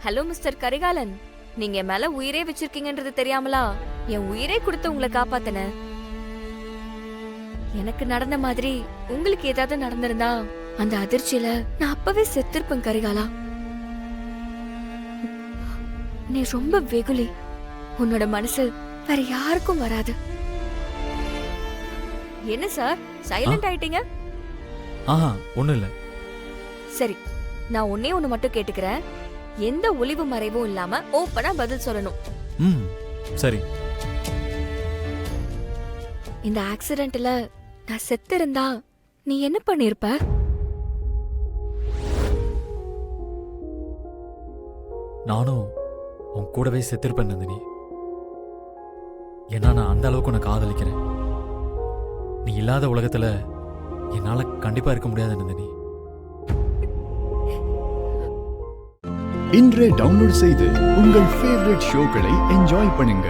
Hello mister Karikalan, நீங்க என் மேல உயிரே வச்சிருக்கீங்கன்றது தெரியாமலா என் உயிரே கொடுத்து உங்களை காப்பாத்தின. எனக்கு நடந்த மாதிரி உங்களுக்கு ஏதாவது நடந்திருந்தா அந்த அதிர்ச்சியில நான் அப்பவே செத்திருப்பேன் கரிகாலா. நீ ரொம்ப வெகுளி, உன்னோட மனசு வேற யாருக்கும் வராது. என்ன சார் சைலண்ட் ஆயிட்டீங்க? ஆஹா, ஒண்ணும் இல்ல. சரி, நான் ஒண்ணு மட்டும் கேட்டுக்கிறேன். எந்த ஒளிவு மறைவும் இல்லாம ஓப்பனா பதில் சொல்லணும். ம், சரி. இந்த ஆக்சிடென்ட்ல நான் செத்து இருந்தா நீ என்ன பண்ணிருப்ப? நானும் உன் கூடவே செத்திருப்பேன் நந்தினி. ஏன்னா நான் அந்த அளவுக்கு உன்னை காதலிக்கிறேன். நீ இல்லாத உலகத்துல என்னால கண்டிப்பா இருக்க முடியாது நந்தினி. இன்றே டவுன்லோட் செய்து உங்கள் ஃபேவரட் ஷோக்களை என்ஜாய் பண்ணுங்க.